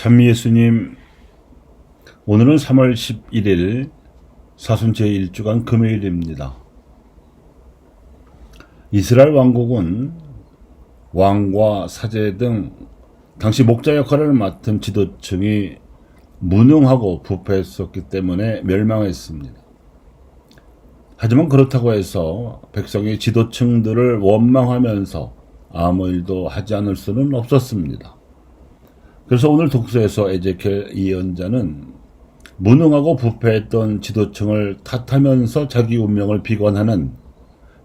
참 예수님, 오늘은 3월 11일 사순 제1주간 금요일입니다. 이스라엘 왕국은 왕과 사제 등 당시 목자 역할을 맡은 지도층이 무능하고 부패했었기 때문에 멸망했습니다. 하지만 그렇다고 해서 백성이 지도층들을 원망하면서 아무 일도 하지 않을 수는 없었습니다. 그래서 오늘 독서에서 에제키엘 예언자는 무능하고 부패했던 지도층을 탓하면서 자기 운명을 비관하는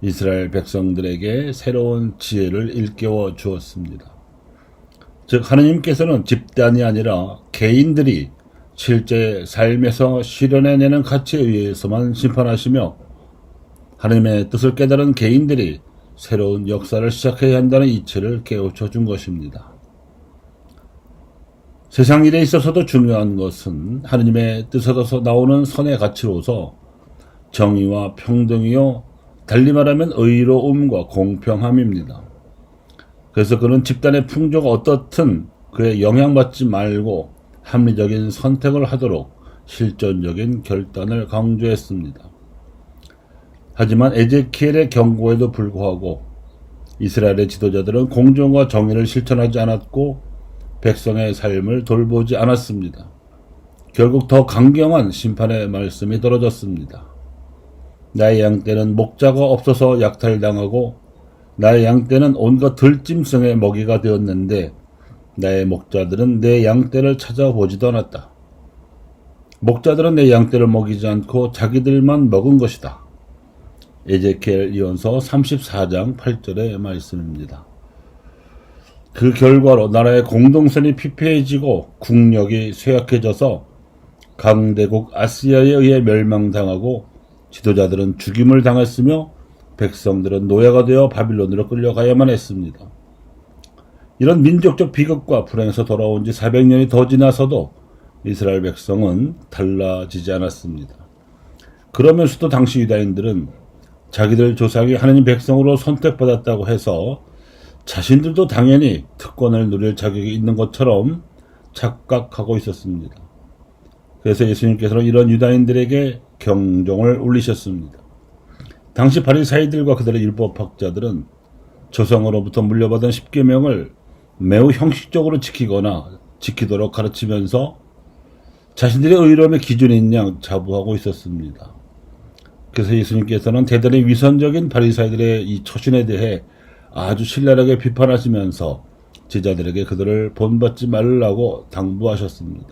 이스라엘 백성들에게 새로운 지혜를 일깨워 주었습니다. 즉 하느님께서는 집단이 아니라 개인들이 실제 삶에서 실현해내는 가치에 의해서만 심판하시며 하느님의 뜻을 깨달은 개인들이 새로운 역사를 시작해야 한다는 이치를 깨우쳐 준 것입니다. 세상 일에 있어서도 중요한 것은 하느님의 뜻에서 나오는 선의 가치로서 정의와 평등이요, 달리 말하면 의로움과 공평함입니다. 그래서 그는 집단의 풍조가 어떻든 그에 영향받지 말고 합리적인 선택을 하도록 실존적인 결단을 강조했습니다. 하지만 에제키엘의 경고에도 불구하고 이스라엘의 지도자들은 공정과 정의를 실천하지 않았고 백성의 삶을 돌보지 않았습니다. 결국 더 강경한 심판의 말씀이 떨어졌습니다. 나의 양떼는 목자가 없어서 약탈당하고 나의 양떼는 온갖 들짐승의 먹이가 되었는데 나의 목자들은 내 양떼를 찾아보지도 않았다. 목자들은 내 양떼를 먹이지 않고 자기들만 먹은 것이다. 에제키엘 예언서 34장 8절의 말씀입니다. 그 결과로 나라의 공동선이 피폐해지고 국력이 쇠약해져서 강대국 아시아에 의해 멸망당하고 지도자들은 죽임을 당했으며 백성들은 노예가 되어 바빌론으로 끌려가야만 했습니다. 이런 민족적 비극과 불행에서 돌아온 지 400년이 더 지나서도 이스라엘 백성은 달라지지 않았습니다. 그러면서도 당시 유다인들은 자기들 조상이 하느님 백성으로 선택받았다고 해서 자신들도 당연히 특권을 누릴 자격이 있는 것처럼 착각하고 있었습니다. 그래서 예수님께서는 이런 유다인들에게 경종을 울리셨습니다. 당시 바리사이들과 그들의 율법학자들은 조상으로부터 물려받은 십계명을 매우 형식적으로 지키도록 가르치면서 자신들의 의로움의 기준인 양 자부하고 있었습니다. 그래서 예수님께서는 대단히 위선적인 바리사이들의 이 처신에 대해 아주 신랄하게 비판하시면서 제자들에게 그들을 본받지 말라고 당부하셨습니다.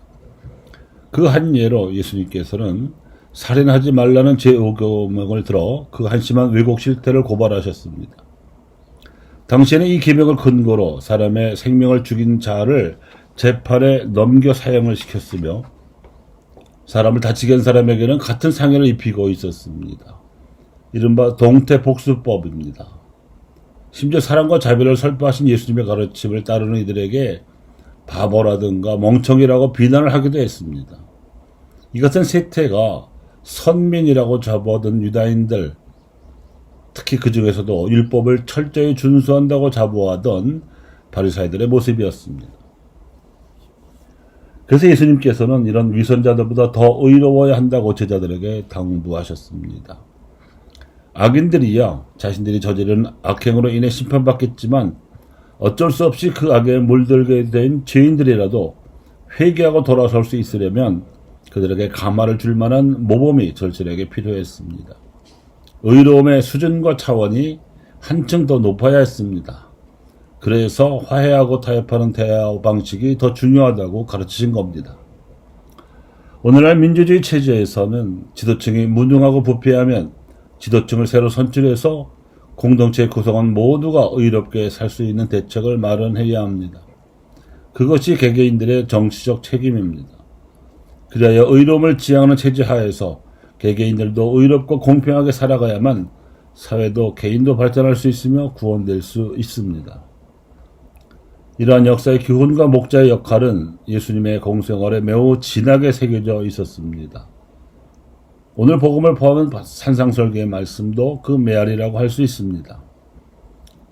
그 한 예로 예수님께서는 살인하지 말라는 제5계명을 들어 그 한심한 왜곡 실태를 고발하셨습니다. 당시에는 이 계명을 근거로 사람의 생명을 죽인 자를 재판에 넘겨 사형을 시켰으며 사람을 다치게 한 사람에게는 같은 상해를 입히고 있었습니다. 이른바 동태복수법입니다. 심지어 사랑과 자비를 설파하신 예수님의 가르침을 따르는 이들에게 바보라든가 멍청이라고 비난을 하기도 했습니다. 이 같은 세태가 선민이라고 자부하던 유다인들, 특히 그 중에서도 율법을 철저히 준수한다고 자부하던 바리사이들의 모습이었습니다. 그래서 예수님께서는 이런 위선자들보다 더 의로워야 한다고 제자들에게 당부하셨습니다. 악인들이야 자신들이 저지른 악행으로 인해 심판받겠지만 어쩔 수 없이 그 악에 물들게 된 죄인들이라도 회개하고 돌아설 수 있으려면 그들에게 감화를 줄 만한 모범이 절실하게 필요했습니다. 의로움의 수준과 차원이 한층 더 높아야 했습니다. 그래서 화해하고 타협하는 대화 방식이 더 중요하다고 가르치신 겁니다. 오늘날 민주주의 체제에서는 지도층이 무능하고 부패하면 지도층을 새로 선출해서 공동체 구성원 모두가 의롭게 살 수 있는 대책을 마련해야 합니다. 그것이 개개인들의 정치적 책임입니다. 그래야 의로움을 지향하는 체제 하에서 개개인들도 의롭고 공평하게 살아가야만 사회도 개인도 발전할 수 있으며 구원될 수 있습니다. 이러한 역사의 교훈과 목자의 역할은 예수님의 공생활에 매우 진하게 새겨져 있었습니다. 오늘 복음을 포함한 산상설계의 말씀도 그 메아리라고 할 수 있습니다.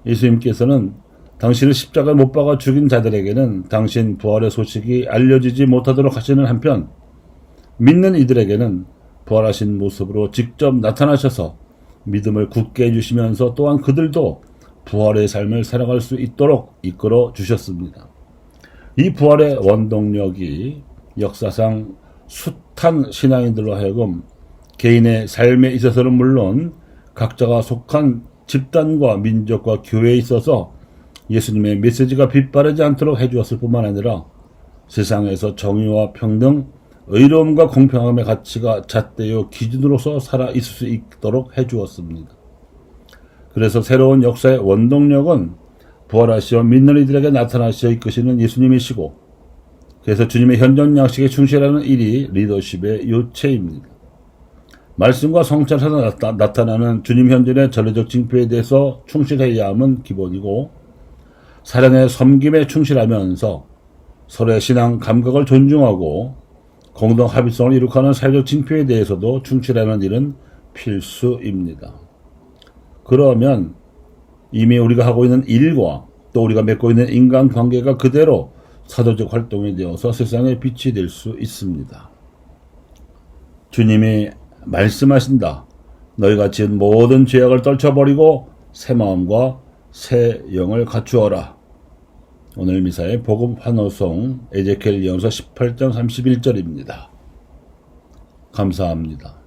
예수님께서는 당신을 십자가에 못 박아 죽인 자들에게는 당신 부활의 소식이 알려지지 못하도록 하시는 한편 믿는 이들에게는 부활하신 모습으로 직접 나타나셔서 믿음을 굳게 해주시면서 또한 그들도 부활의 삶을 살아갈 수 있도록 이끌어 주셨습니다. 이 부활의 원동력이 역사상 숱한 신앙인들로 하여금 개인의 삶에 있어서는 물론 각자가 속한 집단과 민족과 교회에 있어서 예수님의 메시지가 빗바르지 않도록 해주었을 뿐만 아니라 세상에서 정의와 평등, 의로움과 공평함의 가치가 잣대요 기준으로서 살아 있을 수 있도록 해주었습니다. 그래서 새로운 역사의 원동력은 부활하시어 믿는 이들에게 나타나시어 이끄시는 예수님이시고, 그래서 주님의 현존 양식에 충실하는 일이 리더십의 요체입니다. 말씀과 성찰에서 나타나는 주님 현존의 전례적 징표에 대해서 충실해야 함은 기본이고, 사랑의 섬김에 충실하면서 서로의 신앙 감각을 존중하고 공동 합의성을 이룩하는 사회적 징표에 대해서도 충실하는 일은 필수입니다. 그러면 이미 우리가 하고 있는 일과 또 우리가 맺고 있는 인간관계가 그대로 사도적 활동이 되어서 세상에 빛이 될 수 있습니다. 주님이 말씀하신다. 너희가 지은 모든 죄악을 떨쳐버리고 새 마음과 새 영을 갖추어라. 오늘 미사의 복음 환호성 에제키엘 예언서 18장 31절입니다. 감사합니다.